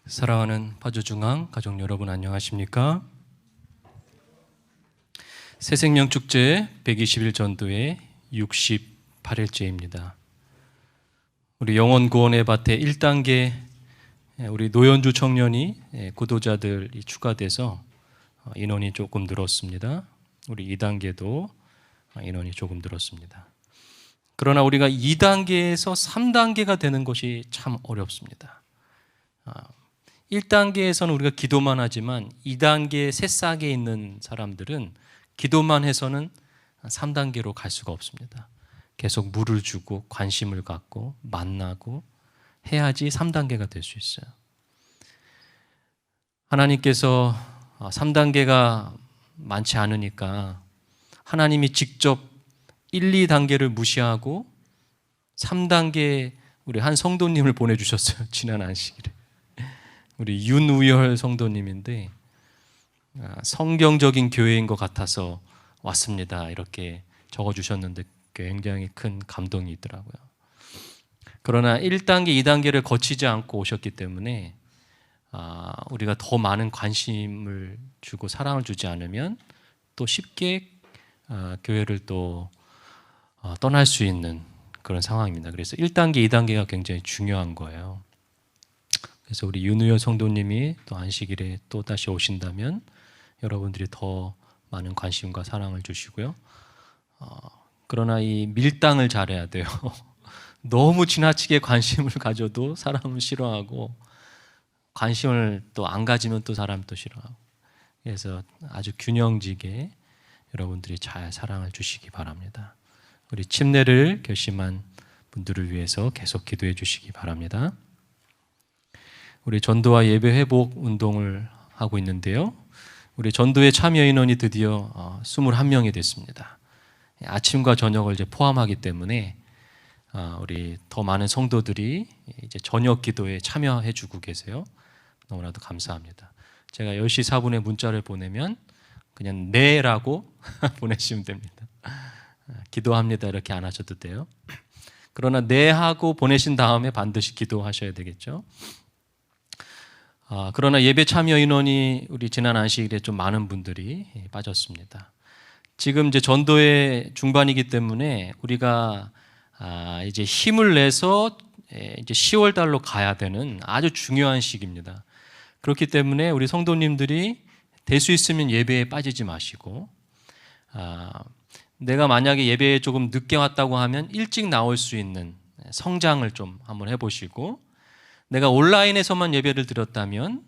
사랑하는 파주중앙 가족 여러분 안녕하십니까? 새생명축제 120일 전도의 68일째입니다. 우리 영혼구원의 밭에 1단계 우리 노현주 청년이 구도자들이 추가돼서 인원이 조금 늘었습니다. 우리 2단계도 인원이 조금 늘었습니다. 그러나 우리가 2단계에서 3단계가 되는 것이 참 어렵습니다. 1단계에서는 우리가 기도만 하지만 2단계 새싹에 있는 사람들은 기도만 해서는 3단계로 갈 수가 없습니다. 계속 물을 주고 관심을 갖고 만나고 해야지 3단계가 될 수 있어요. 하나님께서 3단계가 많지 않으니까 하나님이 직접 1, 2단계를 무시하고 3단계 우리 한 성도님을 보내주셨어요. 지난 안식일에. 우리 윤우열 성도님인데 성경적인 교회인 것 같아서 왔습니다. 이렇게 적어주셨는데 굉장히 큰 감동이 있더라고요. 그러나 1단계, 2단계를 거치지 않고 오셨기 때문에 우리가 더 많은 관심을 주고 사랑을 주지 않으면 또 쉽게 교회를 또 떠날 수 있는 그런 상황입니다. 그래서 1단계, 2단계가 굉장히 중요한 거예요. 그래서 우리 윤우열 성도님이 또 안식일에 또 다시 오신다면 여러분들이 더 많은 관심과 사랑을 주시고요. 그러나 이 밀당을 잘해야 돼요. 너무 지나치게 관심을 가져도 사람은 싫어하고 관심을 또 안 가지면 또 사람이 또 싫어하고 그래서 아주 균형지게 여러분들이 잘 사랑을 주시기 바랍니다. 우리 침례를 결심한 분들을 위해서 계속 기도해 주시기 바랍니다. 우리 전도와 예배 회복 운동을 하고 있는데요. 우리 전도의 참여 인원이 드디어 21명이 됐습니다. 아침과 저녁을 이제 포함하기 때문에 우리 더 많은 성도들이 이제 저녁 기도에 참여해 주고 계세요. 너무나도 감사합니다. 제가 10시 4분에 문자를 보내면 그냥 네라고 보내시면 됩니다. 기도합니다 이렇게 안 하셔도 돼요. 그러나 네 하고 보내신 다음에 반드시 기도하셔야 되겠죠. 그러나 예배 참여 인원이 우리 지난 안식일에 좀 많은 분들이 빠졌습니다. 지금 이제 전도의 중반이기 때문에 우리가 이제 힘을 내서 이제 10월 달로 가야 되는 아주 중요한 시기입니다. 그렇기 때문에 우리 성도님들이 될 수 있으면 예배에 빠지지 마시고 내가 만약에 예배에 조금 늦게 왔다고 하면 일찍 나올 수 있는 성장을 좀 한번 해보시고 내가 온라인에서만 예배를 드렸다면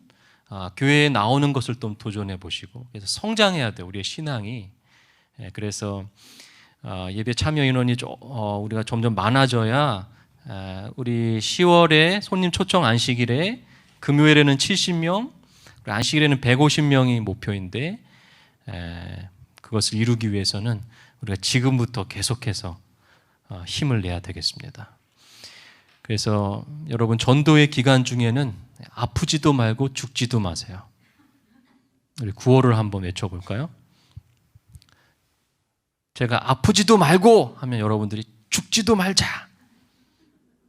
교회에 나오는 것을 좀 도전해 보시고 그래서 성장해야 돼요. 우리의 신앙이. 그래서 예배 참여 인원이 우리가 점점 많아져야 우리 10월에 손님 초청 안식일에 금요일에는 70명, 안식일에는 150명이 목표인데 그것을 이루기 위해서는 우리가 지금부터 계속해서 힘을 내야 되겠습니다. 그래서 여러분 전도의 기간 중에는 아프지도 말고 죽지도 마세요. 우리 구호를 한번 외쳐볼까요? 제가 아프지도 말고 하면 여러분들이 죽지도 말자.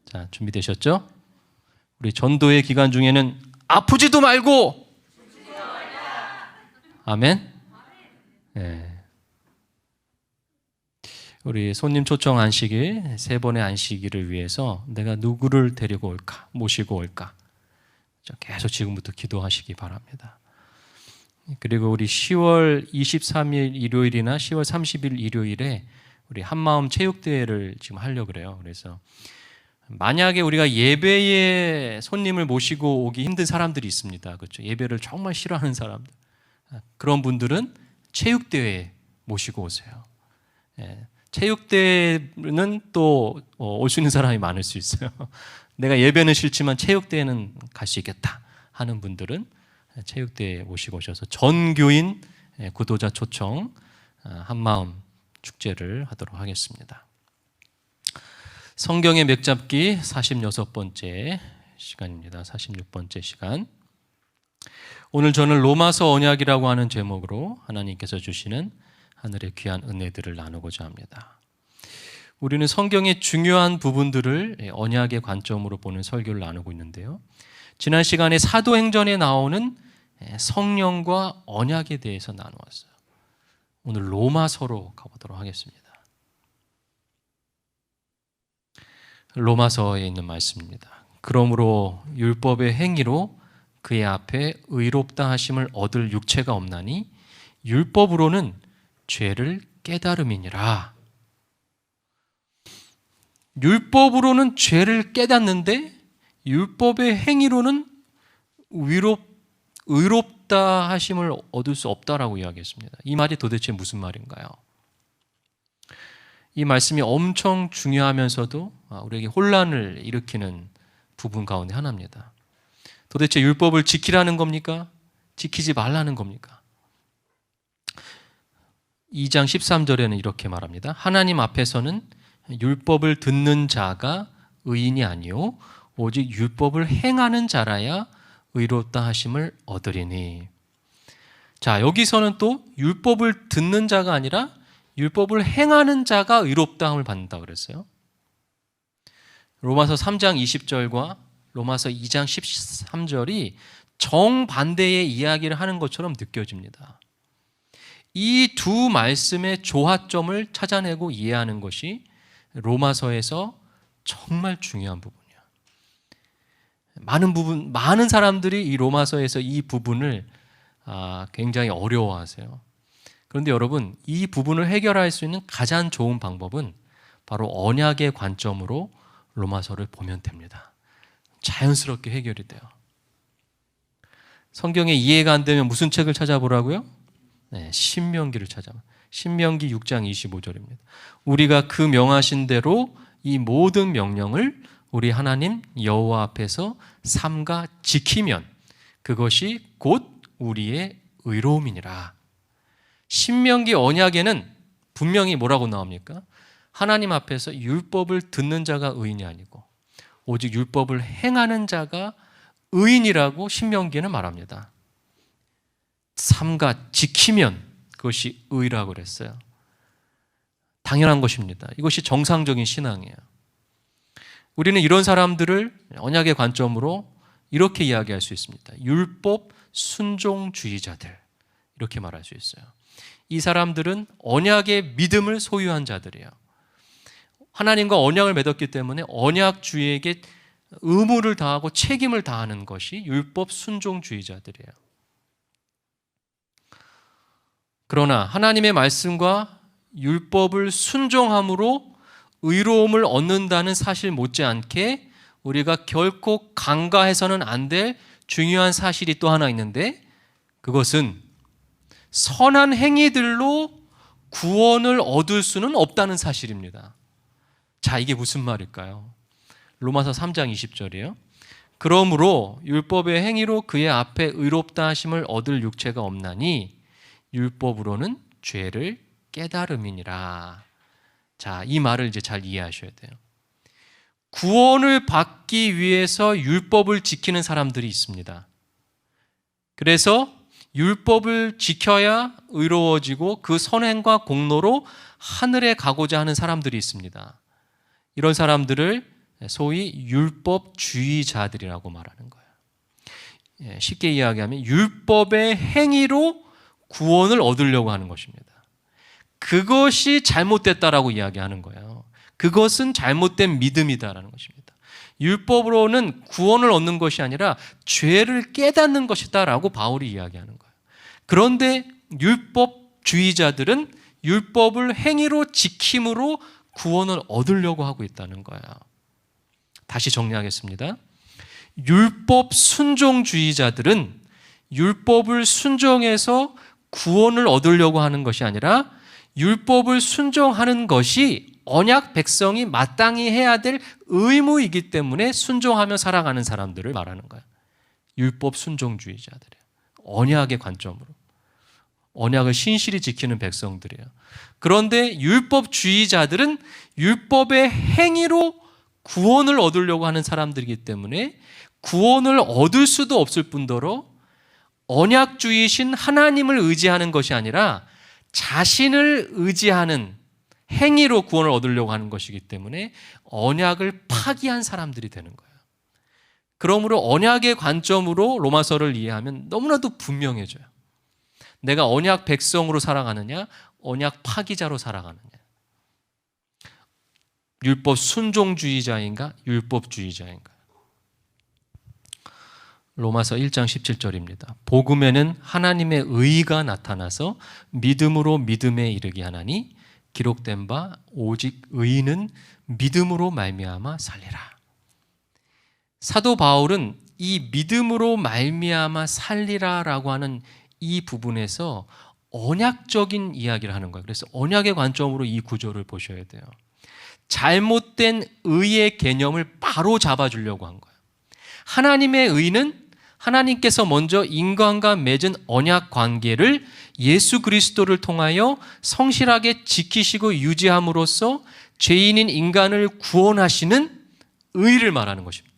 자, 준비되셨죠? 우리 전도의 기간 중에는 아프지도 말고 죽지도 말자. 아멘. 네. 우리 손님 초청 안식일 3번의 안식일을 위해서 내가 누구를 데리고 올까 모시고 올까 계속 지금부터 기도하시기 바랍니다. 그리고 우리 10월 23일 일요일이나 10월 30일 일요일에 우리 한마음 체육대회를 지금 하려고 그래요. 그래서 만약에 우리가 예배에 손님을 모시고 오기 힘든 사람들이 있습니다. 그렇죠? 예배를 정말 싫어하는 사람들 그런 분들은 체육대회에 모시고 오세요. 체육대회는 또 올 수 있는 사람이 많을 수 있어요. 내가 예배는 싫지만 체육대회는 갈 수 있겠다 하는 분들은 체육대회에 모시고 오셔서 전교인 구도자 초청 한마음 축제를 하도록 하겠습니다. 성경의 맥잡기 46번째 시간입니다. 46번째 시간. 오늘 저는 로마서 언약이라고 하는 제목으로 하나님께서 주시는 하늘의 귀한 은혜들을 나누고자 합니다. 우리는 성경의 중요한 부분들을 언약의 관점으로 보는 설교를 나누고 있는데요. 지난 시간에 사도행전에 나오는 성령과 언약에 대해서 나누었어요. 오늘 로마서로 가보도록 하겠습니다. 로마서에 있는 말씀입니다. 그러므로 율법의 행위로 그의 앞에 의롭다 하심을 얻을 육체가 없나니 율법으로는 죄를 깨달음이니라. 율법으로는 죄를 깨닫는데 율법의 행위로는 의롭다 하심을 얻을 수 없다라고 이야기했습니다. 이 말이 도대체 무슨 말인가요? 이 말씀이 엄청 중요하면서도 우리에게 혼란을 일으키는 부분 가운데 하나입니다. 도대체 율법을 지키라는 겁니까? 지키지 말라는 겁니까? 2장 13절에는 이렇게 말합니다. 하나님 앞에서는 율법을 듣는 자가 의인이 아니요 오직 율법을 행하는 자라야 의롭다 하심을 얻으리니. 자, 여기서는 또 율법을 듣는 자가 아니라 율법을 행하는 자가 의롭다함을 받는다고 그랬어요. 로마서 3장 20절과 로마서 2장 13절이 정반대의 이야기를 하는 것처럼 느껴집니다. 이 두 말씀의 조화점을 찾아내고 이해하는 것이 로마서에서 정말 중요한 부분이에요. 많은 사람들이 이 로마서에서 이 부분을 굉장히 어려워하세요. 그런데 여러분, 이 부분을 해결할 수 있는 가장 좋은 방법은 바로 언약의 관점으로 로마서를 보면 됩니다. 자연스럽게 해결이 돼요. 성경에 이해가 안 되면 무슨 책을 찾아보라고요? 네, 신명기를 찾아봐. 신명기 6장 25절입니다. 우리가 그 명하신 대로 이 모든 명령을 우리 하나님 여호와 앞에서 삼가 지키면 그것이 곧 우리의 의로움이니라. 신명기 언약에는 분명히 뭐라고 나옵니까? 하나님 앞에서 율법을 듣는 자가 의인이 아니고 오직 율법을 행하는 자가 의인이라고 신명기에는 말합니다. 삼가 지키면 그것이 의라고 그랬어요. 당연한 것입니다. 이것이 정상적인 신앙이에요. 우리는 이런 사람들을 언약의 관점으로 이렇게 이야기할 수 있습니다. 율법 순종주의자들, 이렇게 말할 수 있어요. 이 사람들은 언약의 믿음을 소유한 자들이에요. 하나님과 언약을 맺었기 때문에 언약주의에게 의무를 다하고 책임을 다하는 것이 율법 순종주의자들이에요. 그러나 하나님의 말씀과 율법을 순종함으로 의로움을 얻는다는 사실 못지않게 우리가 결코 간과해서는 안 될 중요한 사실이 또 하나 있는데, 그것은 선한 행위들로 구원을 얻을 수는 없다는 사실입니다. 자, 이게 무슨 말일까요? 로마서 3장 20절이에요. 그러므로 율법의 행위로 그의 앞에 의롭다 하심을 얻을 육체가 없나니 율법으로는 죄를 깨달음이니라. 자, 이 말을 이제 잘 이해하셔야 돼요. 구원을 받기 위해서 율법을 지키는 사람들이 있습니다. 그래서 율법을 지켜야 의로워지고 그 선행과 공로로 하늘에 가고자 하는 사람들이 있습니다. 이런 사람들을 소위 율법주의자들이라고 말하는 거예요. 쉽게 이야기하면 율법의 행위로 구원을 얻으려고 하는 것입니다. 그것이 잘못됐다라고 이야기하는 거예요. 그것은 잘못된 믿음이다라는 것입니다. 율법으로는 구원을 얻는 것이 아니라 죄를 깨닫는 것이다라고 바울이 이야기하는 거예요. 그런데 율법주의자들은 율법을 행위로 지킴으로 구원을 얻으려고 하고 있다는 거예요. 다시 정리하겠습니다. 율법 순종주의자들은 율법을 순종해서 구원을 얻으려고 하는 것이 아니라 율법을 순종하는 것이 언약 백성이 마땅히 해야 될 의무이기 때문에 순종하며 살아가는 사람들을 말하는 거예요. 율법 순종주의자들이에요. 언약의 관점으로. 언약을 신실히 지키는 백성들이에요. 그런데 율법주의자들은 율법의 행위로 구원을 얻으려고 하는 사람들이기 때문에 구원을 얻을 수도 없을 뿐더러 언약주의신 하나님을 의지하는 것이 아니라 자신을 의지하는 행위로 구원을 얻으려고 하는 것이기 때문에 언약을 파기한 사람들이 되는 거예요. 그러므로 언약의 관점으로 로마서를 이해하면 너무나도 분명해져요. 내가 언약 백성으로 살아가느냐, 언약 파기자로 살아가느냐. 율법 순종주의자인가, 율법주의자인가. 로마서 1장 17절입니다. 복음에는 하나님의 의가 나타나서 믿음으로 믿음에 이르게 하나니 기록된 바 오직 의인은 믿음으로 말미암아 살리라. 사도 바울은 이 믿음으로 말미암아 살리라라고 하는 이 부분에서 언약적인 이야기를 하는 거예요. 그래서 언약의 관점으로 이 구조를 보셔야 돼요. 잘못된 의의 개념을 바로 잡아주려고 한 거예요. 하나님의 의는 하나님께서 먼저 인간과 맺은 언약 관계를 예수 그리스도를 통하여 성실하게 지키시고 유지함으로써 죄인인 인간을 구원하시는 의를 말하는 것입니다.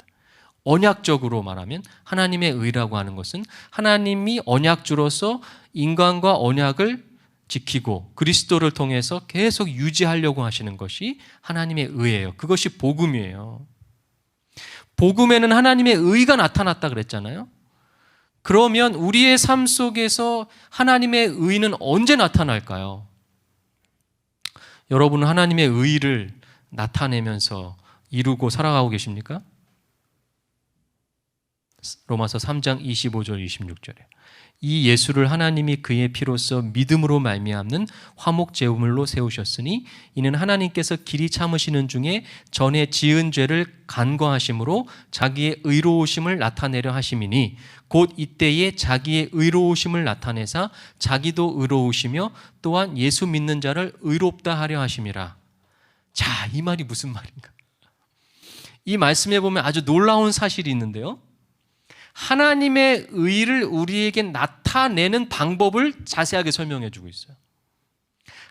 언약적으로 말하면 하나님의 의라고 하는 것은 하나님이 언약주로서 인간과 언약을 지키고 그리스도를 통해서 계속 유지하려고 하시는 것이 하나님의 의예요. 그것이 복음이에요. 복음에는 하나님의 의가 나타났다 그랬잖아요. 그러면 우리의 삶 속에서 하나님의 의는 언제 나타날까요? 여러분은 하나님의 의를 나타내면서 이루고 살아가고 계십니까? 로마서 3장 25절 26절에 이 예수를 하나님이 그의 피로써 믿음으로 말미암는 화목 제물로 세우셨으니 이는 하나님께서 길이 참으시는 중에 전에 지은 죄를 간과하심으로 자기의 의로우심을 나타내려 하심이니 곧 이때에 자기의 의로우심을 나타내사 자기도 의로우시며 또한 예수 믿는 자를 의롭다 하려 하심이라. 자, 이 말이 무슨 말인가? 이 말씀에 보면 아주 놀라운 사실이 있는데요. 하나님의 의를 우리에게 나타내는 방법을 자세하게 설명해 주고 있어요.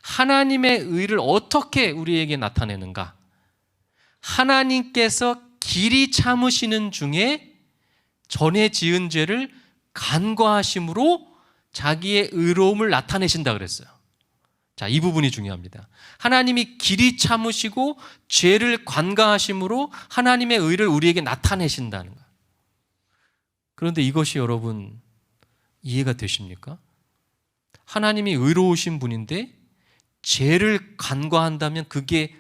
하나님의 의를 어떻게 우리에게 나타내는가? 하나님께서 길이 참으시는 중에 전에 지은 죄를 간과하심으로 자기의 의로움을 나타내신다 그랬어요. 자, 이 부분이 중요합니다. 하나님이 길이 참으시고 죄를 간과하심으로 하나님의 의를 우리에게 나타내신다는 거예요. 그런데 이것이 여러분 이해가 되십니까? 하나님이 의로우신 분인데 죄를 간과한다면 그게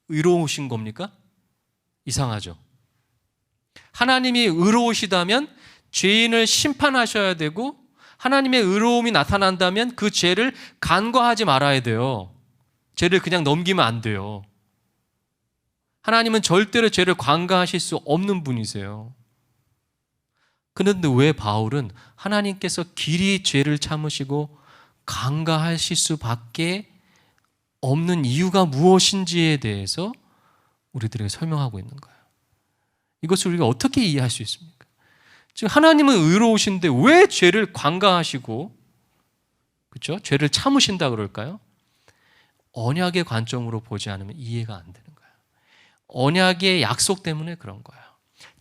의로우신 겁니까? 이상하죠. 하나님이 의로우시다면 죄인을 심판하셔야 되고 하나님의 의로움이 나타난다면 그 죄를 간과하지 말아야 돼요. 죄를 그냥 넘기면 안 돼요. 하나님은 절대로 죄를 간과하실 수 없는 분이세요. 그런데 왜 바울은 하나님께서 길이 죄를 참으시고 간과하실 수밖에 없는 이유가 무엇인지에 대해서 우리들에게 설명하고 있는 거예요. 이것을 우리가 어떻게 이해할 수 있습니까? 즉 하나님은 의로우신데 왜 죄를 간과하시고 그렇죠? 죄를 참으신다 그럴까요? 언약의 관점으로 보지 않으면 이해가 안 되는 거예요. 언약의 약속 때문에 그런 거예요.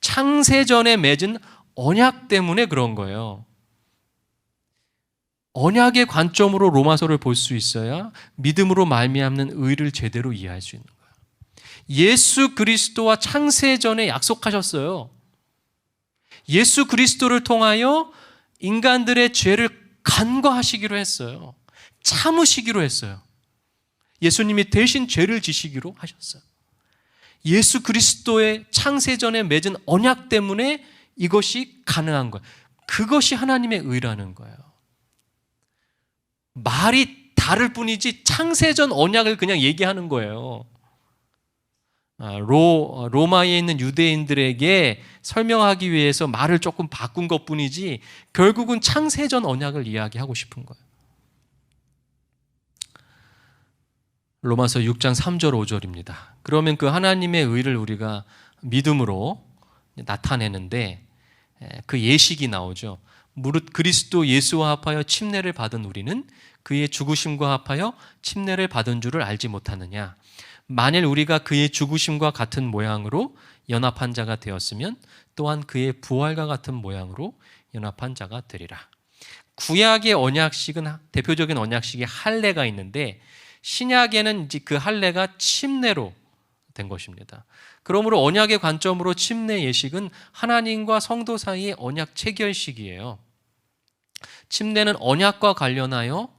창세전에 맺은 언약 때문에 그런 거예요. 언약의 관점으로 로마서를 볼 수 있어야 믿음으로 말미암는 의를 제대로 이해할 수 있는 거예요. 예수 그리스도와 창세전에 약속하셨어요. 예수 그리스도를 통하여 인간들의 죄를 간과하시기로 했어요. 참으시기로 했어요. 예수님이 대신 죄를 지시기로 하셨어요. 예수 그리스도의 창세전에 맺은 언약 때문에 이것이 가능한 거예요. 그것이 하나님의 의라는 거예요. 말이 다를 뿐이지 창세전 언약을 그냥 얘기하는 거예요. 로마에 있는 유대인들에게 설명하기 위해서 말을 조금 바꾼 것뿐이지 결국은 창세전 언약을 이야기하고 싶은 거예요. 로마서 6장 3절 5절입니다. 그러면 그 하나님의 의를 우리가 믿음으로 나타내는데 그 예식이 나오죠. 무릇 그리스도 예수와 합하여 침례를 받은 우리는 그의 죽으심과 합하여 침례를 받은 줄을 알지 못하느냐. 만일 우리가 그의 죽으심과 같은 모양으로 연합한 자가 되었으면 또한 그의 부활과 같은 모양으로 연합한 자가 되리라. 구약의 언약식은 대표적인 언약식이 할례가 있는데 신약에는 이제 그 할례가 침례로 된 것입니다. 그러므로 언약의 관점으로 침례 예식은 하나님과 성도 사이의 언약 체결식이에요. 침례는 언약과 관련하여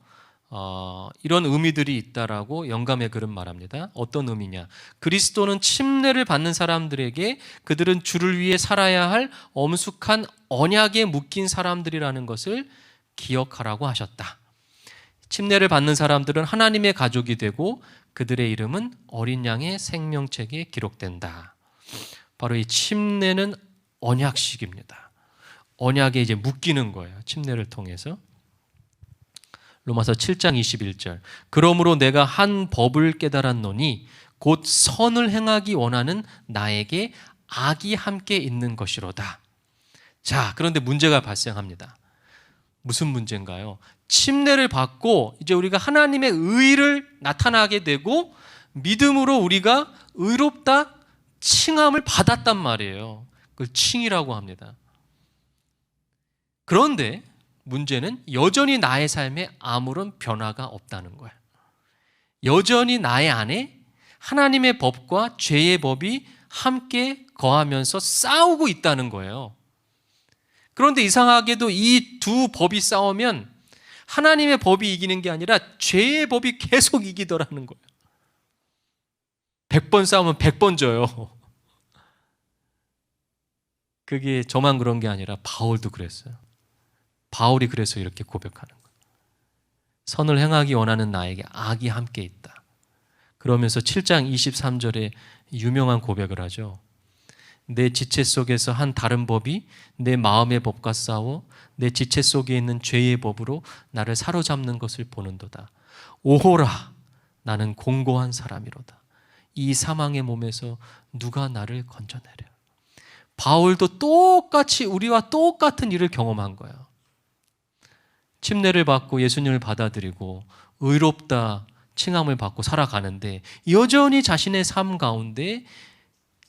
이런 의미들이 있다라고 영감의 글은 말합니다. 어떤 의미냐? 그리스도는 침례를 받는 사람들에게 그들은 주를 위해 살아야 할 엄숙한 언약에 묶인 사람들이라는 것을 기억하라고 하셨다. 침례를 받는 사람들은 하나님의 가족이 되고 그들의 이름은 어린 양의 생명책에 기록된다. 바로 이 침례는 언약식입니다. 언약에 이제 묶이는 거예요. 침례를 통해서. 로마서 7장 21절. 그러므로 내가 한 법을 깨달았노니 곧 선을 행하기 원하는 나에게 악이 함께 있는 것이로다. 자, 그런데 문제가 발생합니다. 무슨 문제인가요? 침례를 받고 이제 우리가 하나님의 의를 나타나게 되고 믿음으로 우리가 의롭다 칭함을 받았단 말이에요. 그걸 칭이라고 합니다. 그런데 문제는 여전히 나의 삶에 아무런 변화가 없다는 거예요. 여전히 나의 안에 하나님의 법과 죄의 법이 함께 거하면서 싸우고 있다는 거예요. 그런데 이상하게도 이 두 법이 싸우면 하나님의 법이 이기는 게 아니라 죄의 법이 계속 이기더라는 거예요. 100번 싸우면 100번 져요. 그게 저만 그런 게 아니라 바울도 그랬어요. 바울이 그래서 이렇게 고백하는 거예요. 선을 행하기 원하는 나에게 악이 함께 있다. 그러면서 7장 23절에 유명한 고백을 하죠. 내 지체 속에서 한 다른 법이 내 마음의 법과 싸워 내 지체 속에 있는 죄의 법으로 나를 사로잡는 것을 보는도다. 오호라, 나는 공고한 사람이로다. 이 사망의 몸에서 누가 나를 건져내려. 바울도 똑같이 우리와 똑같은 일을 경험한 거예요. 침례를 받고 예수님을 받아들이고 의롭다 칭함을 받고 살아가는데 여전히 자신의 삶 가운데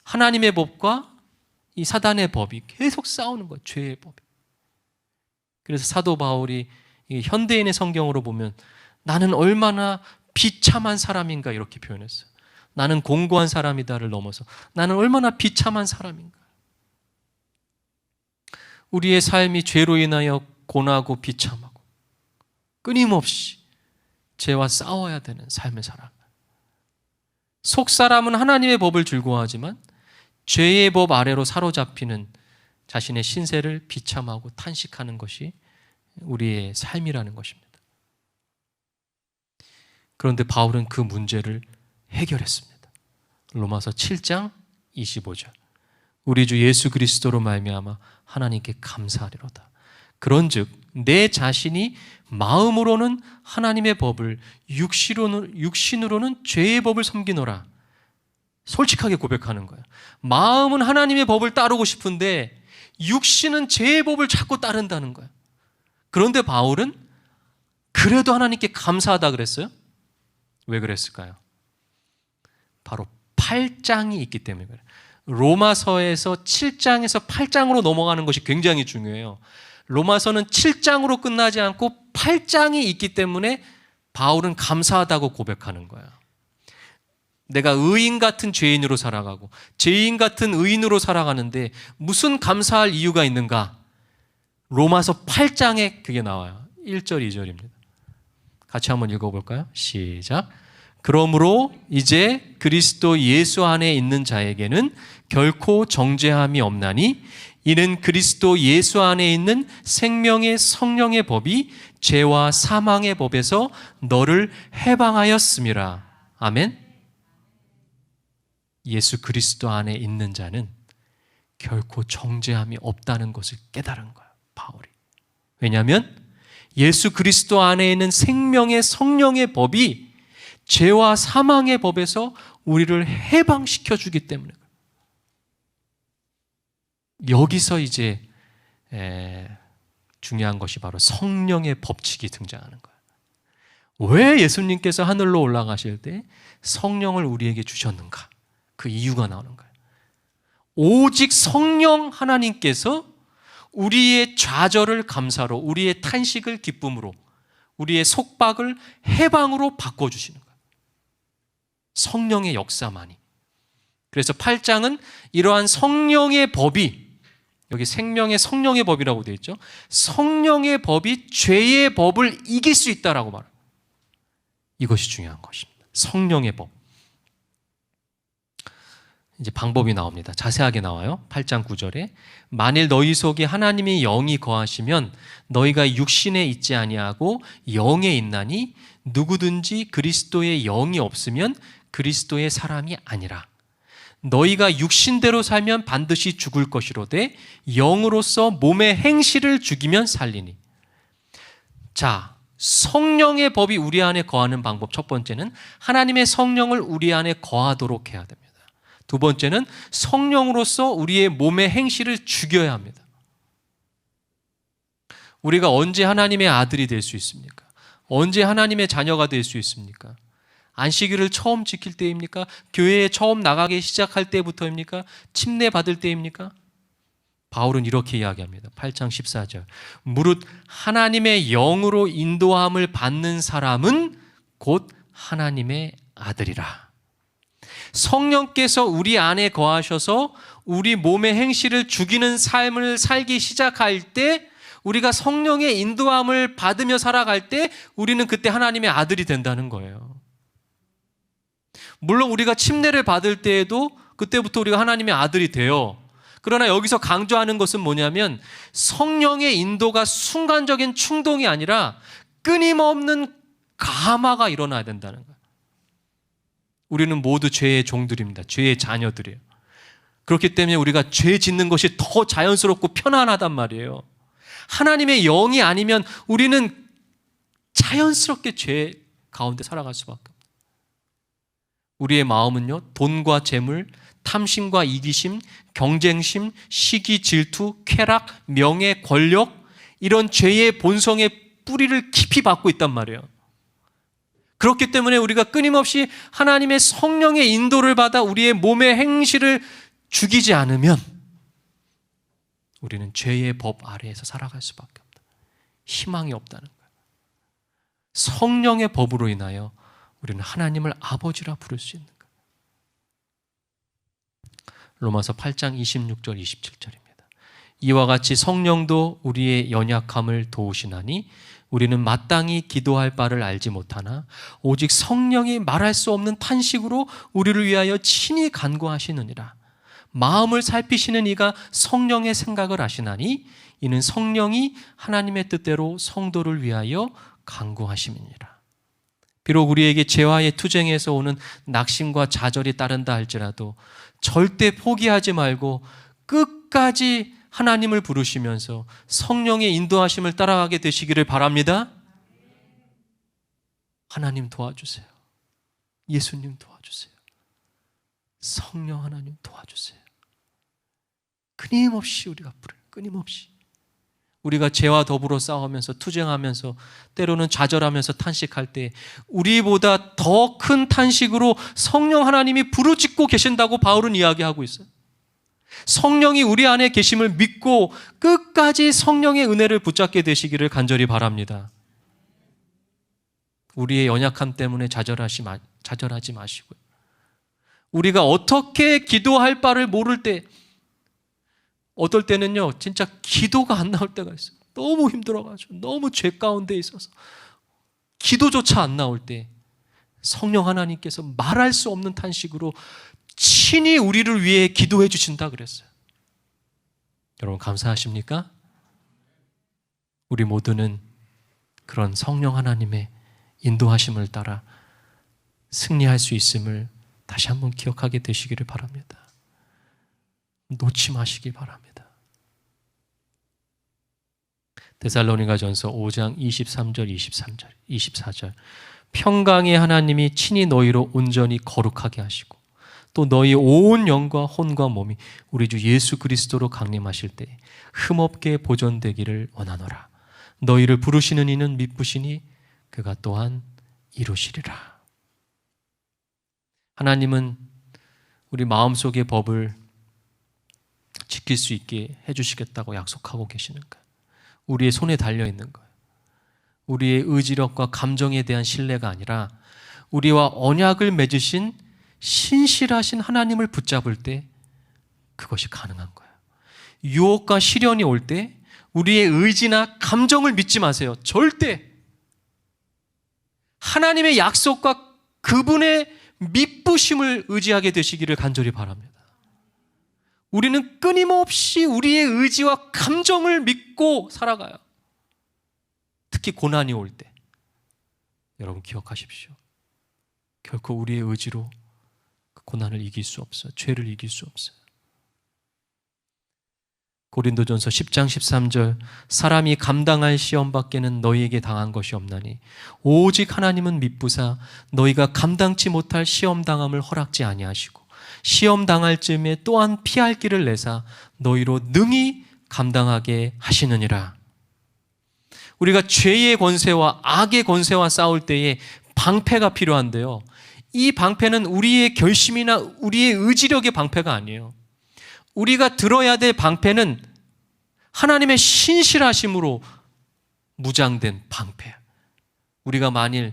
하나님의 법과 이 사단의 법이 계속 싸우는 거예요. 죄의 법이. 그래서 사도 바울이 현대인의 성경으로 보면 나는 얼마나 비참한 사람인가 이렇게 표현했어요. 나는 공고한 사람이다를 넘어서 나는 얼마나 비참한 사람인가. 우리의 삶이 죄로 인하여 고나고 비참하고 끊임없이 죄와 싸워야 되는 삶을 살아. 속 사람은 하나님의 법을 즐거워하지만 죄의 법 아래로 사로잡히는 자신의 신세를 비참하고 탄식하는 것이 우리의 삶이라는 것입니다. 그런데 바울은 그 문제를 해결했습니다. 로마서 7장 25절. 우리 주 예수 그리스도로 말미암아 하나님께 감사하리로다. 그런즉 내 자신이 마음으로는 하나님의 법을 육신으로는 죄의 법을 섬기노라. 솔직하게 고백하는 거예요. 마음은 하나님의 법을 따르고 싶은데 육신은 죄의 법을 자꾸 따른다는 거예요. 그런데 바울은 그래도 하나님께 감사하다 그랬어요. 왜 그랬을까요? 바로 8장이 있기 때문에 그래요. 로마서에서 7장에서 8장으로 넘어가는 것이 굉장히 중요해요. 로마서는 7장으로 끝나지 않고 8장이 있기 때문에 바울은 감사하다고 고백하는 거예요. 내가 의인 같은 죄인으로 살아가고 죄인 같은 의인으로 살아가는데 무슨 감사할 이유가 있는가? 로마서 8장에 그게 나와요. 1절, 2절입니다. 같이 한번 읽어볼까요? 시작. 그러므로 이제 그리스도 예수 안에 있는 자에게는 결코 정죄함이 없나니 이는 그리스도 예수 안에 있는 생명의 성령의 법이 죄와 사망의 법에서 너를 해방하였음이라. 아멘. 예수 그리스도 안에 있는 자는 결코 정죄함이 없다는 것을 깨달은 거예요. 바울이. 왜냐하면 예수 그리스도 안에 있는 생명의 성령의 법이 죄와 사망의 법에서 우리를 해방시켜 주기 때문에 여기서 이제 중요한 것이 바로 성령의 법칙이 등장하는 거예요. 왜 예수님께서 하늘로 올라가실 때 성령을 우리에게 주셨는가? 그 이유가 나오는 거예요. 오직 성령 하나님께서 우리의 좌절을 감사로, 우리의 탄식을 기쁨으로, 우리의 속박을 해방으로 바꿔주시는 거예요. 성령의 역사만이. 그래서 8장은 이러한 성령의 법이, 여기 생명의 성령의 법이라고 되어 있죠. 성령의 법이 죄의 법을 이길 수 있다라고 말합니다. 이것이 중요한 것입니다. 성령의 법. 이제 방법이 나옵니다. 자세하게 나와요. 8장 9절에 만일 너희 속에 하나님의 영이 거하시면 너희가 육신에 있지 아니하고 영에 있나니 누구든지 그리스도의 영이 없으면 그리스도의 사람이 아니라. 너희가 육신대로 살면 반드시 죽을 것이로되 영으로서 몸의 행실을 죽이면 살리니. 자, 성령의 법이 우리 안에 거하는 방법 첫 번째는 하나님의 성령을 우리 안에 거하도록 해야 됩니다. 두 번째는 성령으로서 우리의 몸의 행실을 죽여야 합니다. 우리가 언제 하나님의 아들이 될 수 있습니까? 언제 하나님의 자녀가 될 수 있습니까? 안식일을 처음 지킬 때입니까? 교회에 처음 나가기 시작할 때부터입니까? 침례 받을 때입니까? 바울은 이렇게 이야기합니다. 8장 14절. 무릇 하나님의 영으로 인도함을 받는 사람은 곧 하나님의 아들이라. 성령께서 우리 안에 거하셔서 우리 몸의 행실을 죽이는 삶을 살기 시작할 때, 우리가 성령의 인도함을 받으며 살아갈 때 우리는 그때 하나님의 아들이 된다는 거예요. 물론 우리가 침례를 받을 때에도 그때부터 우리가 하나님의 아들이 돼요. 그러나 여기서 강조하는 것은 뭐냐면 성령의 인도가 순간적인 충동이 아니라 끊임없는 감화가 일어나야 된다는 거예요. 우리는 모두 죄의 종들입니다. 죄의 자녀들이에요. 그렇기 때문에 우리가 죄 짓는 것이 더 자연스럽고 편안하단 말이에요. 하나님의 영이 아니면 우리는 자연스럽게 죄 가운데 살아갈 수밖에 없어요. 우리의 마음은요, 돈과 재물, 탐심과 이기심, 경쟁심, 시기, 질투, 쾌락, 명예, 권력, 이런 죄의 본성의 뿌리를 깊이 받고 있단 말이에요. 그렇기 때문에 우리가 끊임없이 하나님의 성령의 인도를 받아 우리의 몸의 행실을 죽이지 않으면 우리는 죄의 법 아래에서 살아갈 수밖에 없다. 희망이 없다는 거예요. 성령의 법으로 인하여 우리는 하나님을 아버지라 부를 수 있는 거예요. 로마서 8장 26절 27절입니다. 이와 같이 성령도 우리의 연약함을 도우시나니 우리는 마땅히 기도할 바를 알지 못하나 오직 성령이 말할 수 없는 탄식으로 우리를 위하여 친히 간구하시느니라. 마음을 살피시는 이가 성령의 생각을 아시나니 이는 성령이 하나님의 뜻대로 성도를 위하여 간구하심이니라. 비록 우리에게 죄와의 투쟁에서 오는 낙심과 좌절이 따른다 할지라도 절대 포기하지 말고 끝까지 하나님을 부르시면서 성령의 인도하심을 따라가게 되시기를 바랍니다. 하나님 도와주세요. 예수님 도와주세요. 성령 하나님 도와주세요. 끊임없이 우리가 부르요. 끊임없이. 우리가 죄와 더불어 싸우면서 투쟁하면서 때로는 좌절하면서 탄식할 때 우리보다 더 큰 탄식으로 성령 하나님이 부르짖고 계신다고 바울은 이야기하고 있어요. 성령이 우리 안에 계심을 믿고 끝까지 성령의 은혜를 붙잡게 되시기를 간절히 바랍니다. 우리의 연약함 때문에 좌절하지 마시고요. 우리가 어떻게 기도할 바를 모를 때, 어떨 때는요 진짜 기도가 안 나올 때가 있어요. 너무 힘들어가지고 너무 죄 가운데 있어서 기도조차 안 나올 때 성령 하나님께서 말할 수 없는 탄식으로 친히 우리를 위해 기도해 주신다 그랬어요. 여러분 감사하십니까? 우리 모두는 그런 성령 하나님의 인도하심을 따라 승리할 수 있음을 다시 한번 기억하게 되시기를 바랍니다. 놓지 마시기 바랍니다. 데살로니가전서 5장 23절 24절 평강의 하나님이 친히 너희로 온전히 거룩하게 하시고 또 너희 온 영과 혼과 몸이 우리 주 예수 그리스도로 강림하실 때 흠없게 보존되기를 원하노라. 너희를 부르시는 이는 미쁘시니 그가 또한 이루시리라. 하나님은 우리 마음속의 법을 지킬 수 있게 해주시겠다고 약속하고 계시는 거예요. 우리의 손에 달려있는 거예요. 우리의 의지력과 감정에 대한 신뢰가 아니라 우리와 언약을 맺으신 신실하신 하나님을 붙잡을 때 그것이 가능한 거예요. 유혹과 시련이 올 때 우리의 의지나 감정을 믿지 마세요. 절대. 하나님의 약속과 그분의 믿부심을 의지하게 되시기를 간절히 바랍니다. 우리는 끊임없이 우리의 의지와 감정을 믿고 살아가요. 특히 고난이 올 때. 여러분 기억하십시오. 결코 우리의 의지로 그 고난을 이길 수 없어요. 죄를 이길 수 없어요. 고린도전서 10장 13절 사람이 감당할 시험 밖에는 너희에게 당한 것이 없나니 오직 하나님은 미쁘사 너희가 감당치 못할 시험 당함을 허락지 아니하시고 시험 당할 즈음에 또한 피할 길을 내사 너희로 능히 감당하게 하시느니라. 우리가 죄의 권세와 악의 권세와 싸울 때에 방패가 필요한데요, 이 방패는 우리의 결심이나 우리의 의지력의 방패가 아니에요. 우리가 들어야 될 방패는 하나님의 신실하심으로 무장된 방패. 우리가 만일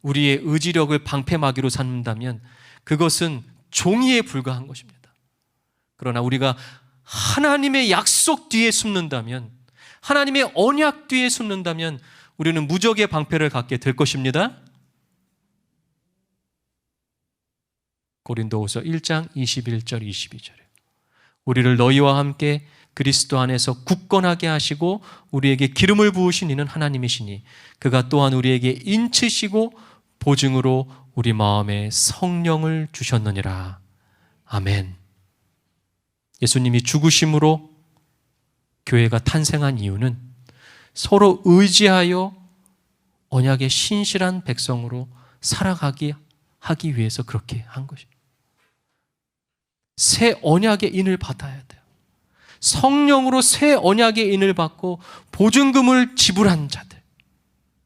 우리의 의지력을 방패막이로 삼는다면 그것은 종이에 불과한 것입니다. 그러나 우리가 하나님의 약속 뒤에 숨는다면, 하나님의 언약 뒤에 숨는다면 우리는 무적의 방패를 갖게 될 것입니다. 고린도후서 1장 21절 22절에 우리를 너희와 함께 그리스도 안에서 굳건하게 하시고 우리에게 기름을 부으신 이는 하나님이시니 그가 또한 우리에게 인치시고 보증으로 우리 마음에 성령을 주셨느니라. 아멘. 예수님이 죽으심으로 교회가 탄생한 이유는 서로 의지하여 언약의 신실한 백성으로 살아가기 하기 위해서 그렇게 한 것입니다. 새 언약의 인을 받아야 돼요. 성령으로 새 언약의 인을 받고 보증금을 지불한 자들,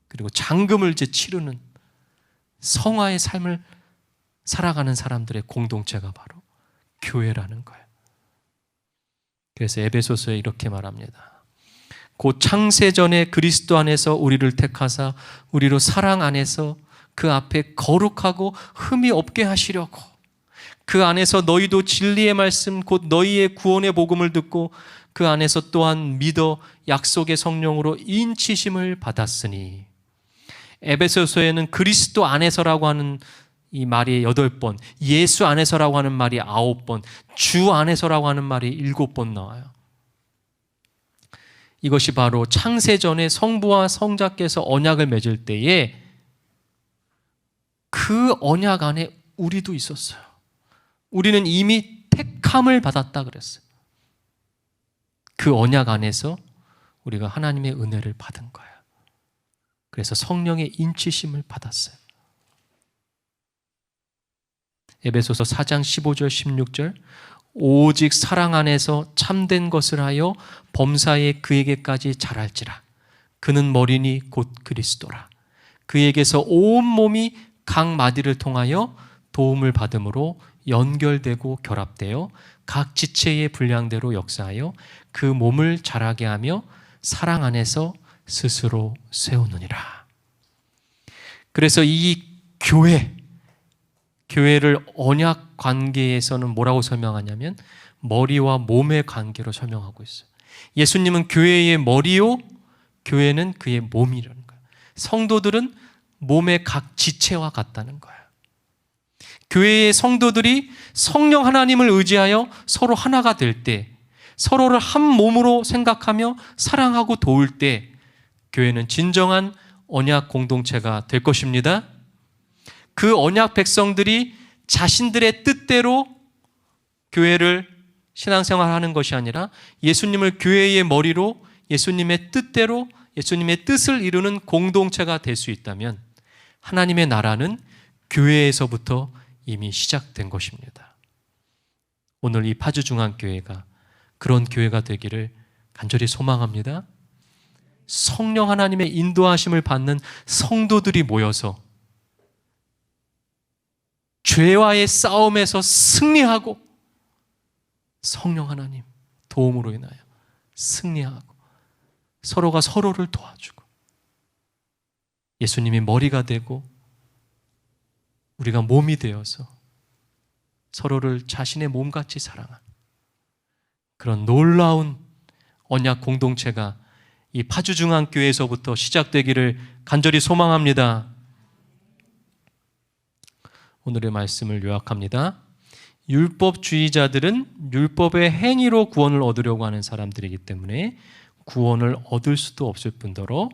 그리고 잔금을 이제 치르는 성화의 삶을 살아가는 사람들의 공동체가 바로 교회라는 거예요. 그래서 에베소서에 이렇게 말합니다. 곧 창세전에 그리스도 안에서 우리를 택하사 우리로 사랑 안에서 그 앞에 거룩하고 흠이 없게 하시려고 그 안에서 너희도 진리의 말씀 곧 너희의 구원의 복음을 듣고 그 안에서 또한 믿어 약속의 성령으로 인치심을 받았으니. 에베소서에는 그리스도 안에서라고 하는 이 말이 8번, 예수 안에서라고 하는 말이 9번, 주 안에서라고 하는 말이 7번 나와요. 이것이 바로 창세전에 성부와 성자께서 언약을 맺을 때에 그 언약 안에 우리도 있었어요. 우리는 이미 택함을 받았다 그랬어요. 그 언약 안에서 우리가 하나님의 은혜를 받은 거예요. 그래서 성령의 인치심을 받았어요. 에베소서 4장 15절 16절 오직 사랑 안에서 참된 것을 하여 범사에 그에게까지 자랄지라. 그는 머리니 곧 그리스도라. 그에게서 온 몸이 각 마디를 통하여 도움을 받음으로 연결되고 결합되어 각 지체의 분량대로 역사하여 그 몸을 자라게 하며 사랑 안에서 스스로 세우느니라. 그래서 이 교회를 언약 관계에서는 뭐라고 설명하냐면 머리와 몸의 관계로 설명하고 있어요. 예수님은 교회의 머리요, 교회는 그의 몸이라는 거예요. 성도들은 몸의 각 지체와 같다는 거예요. 교회의 성도들이 성령 하나님을 의지하여 서로 하나가 될 때, 서로를 한 몸으로 생각하며 사랑하고 도울 때 교회는 진정한 언약 공동체가 될 것입니다. 그 언약 백성들이 자신들의 뜻대로 교회를 신앙생활하는 것이 아니라 예수님을 교회의 머리로 예수님의 뜻대로 예수님의 뜻을 이루는 공동체가 될 수 있다면 하나님의 나라는 교회에서부터 이미 시작된 것입니다. 오늘 이 파주중앙교회가 그런 교회가 되기를 간절히 소망합니다. 성령 하나님의 인도하심을 받는 성도들이 모여서 죄와의 싸움에서 승리하고 성령 하나님 도움으로 인하여 승리하고 서로가 서로를 도와주고 예수님이 머리가 되고 우리가 몸이 되어서 서로를 자신의 몸같이 사랑하는 그런 놀라운 언약 공동체가 이 파주중앙교회에서부터 시작되기를 간절히 소망합니다. 오늘의 말씀을 요약합니다. 율법주의자들은 율법의 행위로 구원을 얻으려고 하는 사람들이기 때문에 구원을 얻을 수도 없을 뿐더러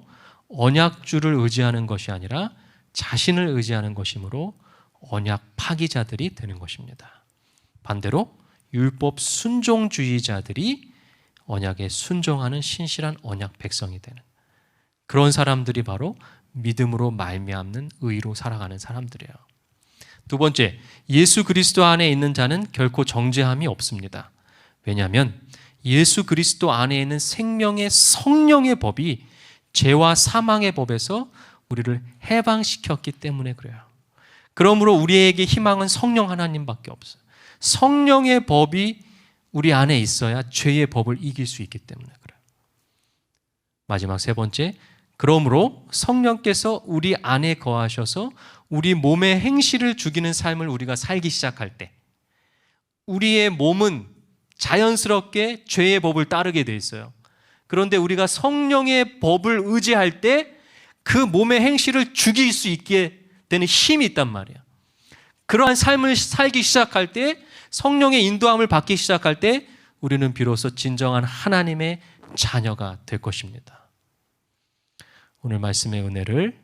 언약주를 의지하는 것이 아니라 자신을 의지하는 것이므로 언약 파기자들이 되는 것입니다. 반대로 율법 순종주의자들이 언약에 순종하는 신실한 언약 백성이 되는 그런 사람들이 바로 믿음으로 말미암는 의로 살아가는 사람들이에요. 두 번째, 예수 그리스도 안에 있는 자는 결코 정죄함이 없습니다. 왜냐하면 예수 그리스도 안에 있는 생명의 성령의 법이 죄와 사망의 법에서 우리를 해방시켰기 때문에 그래요. 그러므로 우리에게 희망은 성령 하나님밖에 없어요. 성령의 법이 우리 안에 있어야 죄의 법을 이길 수 있기 때문에 그래요. 마지막 세 번째, 그러므로 성령께서 우리 안에 거하셔서 우리 몸의 행실을 죽이는 삶을 우리가 살기 시작할 때 우리의 몸은 자연스럽게 죄의 법을 따르게 돼 있어요. 그런데 우리가 성령의 법을 의지할 때 그 몸의 행실을 죽일 수 있게 되는 힘이 있단 말이에요. 그러한 삶을 살기 시작할 때 성령의 인도함을 받기 시작할 때 우리는 비로소 진정한 하나님의 자녀가 될 것입니다. 오늘 말씀의 은혜를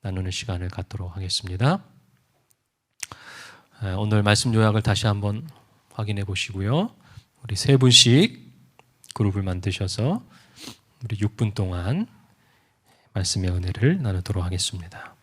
나누는 시간을 갖도록 하겠습니다. 오늘 말씀 요약을 다시 한번 확인해 보시고요. 우리 세 분씩 그룹을 만드셔서 우리 6분 동안 말씀의 은혜를 나누도록 하겠습니다.